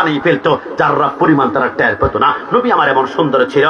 বানিয়ে ফেলতো, যারা পরিমাণ তারা টের পেত না। নবী আমার এমন সুন্দর ছিল।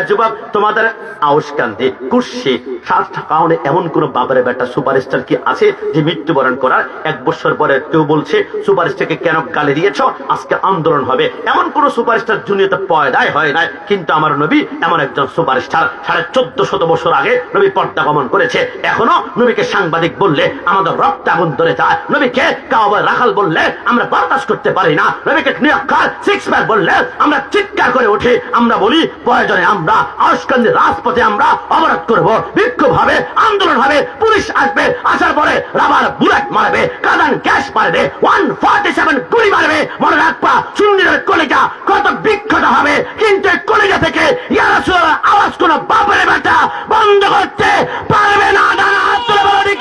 যুবক, তোমাদের আউশকান্দি কুর্সি সাতটা কারণে এমন কোন বাবারে বেটা সুপারস্টার কি আছে যে মৃত্যুবরণ করার 1 বছর পরে কেউ বলছে সুপারস্টারকে কেন গালি দিয়েছ, আজকে আন্দোলন হবে? এমন কোন সুপারস্টার দুনিয়াতে পয়দাই হয় নাই। কিন্তু আমার নবী এমন একজন সুপারস্টার। 1450 বছর আগে নবী পর্দা গমন করেছে। এখনো নবীকে সাংবাদিক বললে আমাদের রক্ত আগুন ধরে যায়। নবীকে কাওয়ায় রাখাল বললে আমরা বরদাস্ত করতে পারি না। নবীকে নিরক্ষর সিক্স প্যাক বললে আমরা চিৎকার করে উঠি। আমরা বলি প্রয়োজনে আমরা আউশকান্দি রাজপথে আমরা অবরোধ করব, বিক্ষোভ হবে, আন্দোলন হবে, পুলিশ আসবে, আসার পরে রাবার বুলেট মারবে, কাদান গ্যাস মারবে, 147 গুলি মারবে। মনে রাখবা, সুন্নিদের কলিজা কত বিক্ষত হবে, কিন্তু এই কলিজা থেকে ইয়া রাসূলুল্লাহ আওয়াজ কোন বাপের বেটা বন্ধ করতে পারবে না।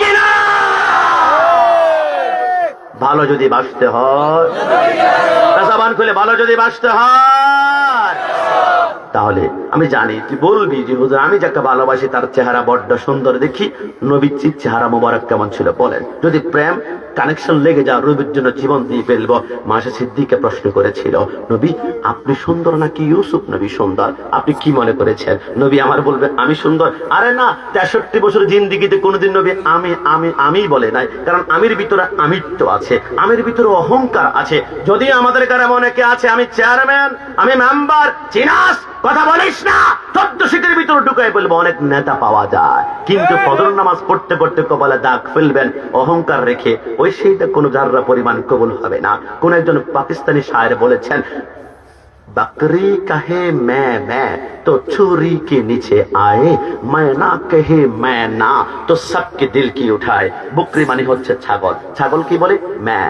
কিনা ভালো যদি বাঁচতে হয়, জবান খুলে ভালো যদি বাঁচতে হয়, তাহলে আমি জানি তুই বলবি যে হুজুর আমি যাকে ভালোবাসি তার চেহারা বড্ড সুন্দর দেখি। নবীর চেহারা মোবারক কেমন ছিল বলেন? যদি প্রেম কানেকশন লেগে যাও, নবীর জন্য জীবন দিয়ে ফেলবো। মাসে সিদ্দিককে প্রশ্ন করেছিল, নবী আপনি সুন্দর নাকি ইউসুফ নবী সুন্দর? আপনি কি মনে করেছেন? নবী আমার বলবে আমি সুন্দর? আরে না, 63 বছর জিন্দিগিতে কোনোদিন নবী আমি আমি আমি বলে নাই। কারণ আমির ভিতরে আমিত্ব আছে, আমির ভিতরে অহংকার আছে। যদি আমাদের কারণে অনেকে আছে আমি চেয়ারম্যান, আমি মেম্বার, চিনাস কথা বলিস না, 14 শীতের ভিতরে ঢুকাই বলবো অনেক নেতা পাওয়া যায়। কিন্তু ফজর নামাজ পড়তে পড়তে কপালে দাগ ফেলবেন অহংকার রেখে, ওই সেইটা কোনো জাররা পরিমাণ কবুল হবে না। কোন একজন পাকিস্তানি শায়ের বলেছেন, बकरी कहे मैं तो छुरी के नीचे आए, मैं ना कहे मैं ना तो सबके दिल की उठाए। बकरी माने হচ্ছে ছাগল, ছাগল কি বলে? मैं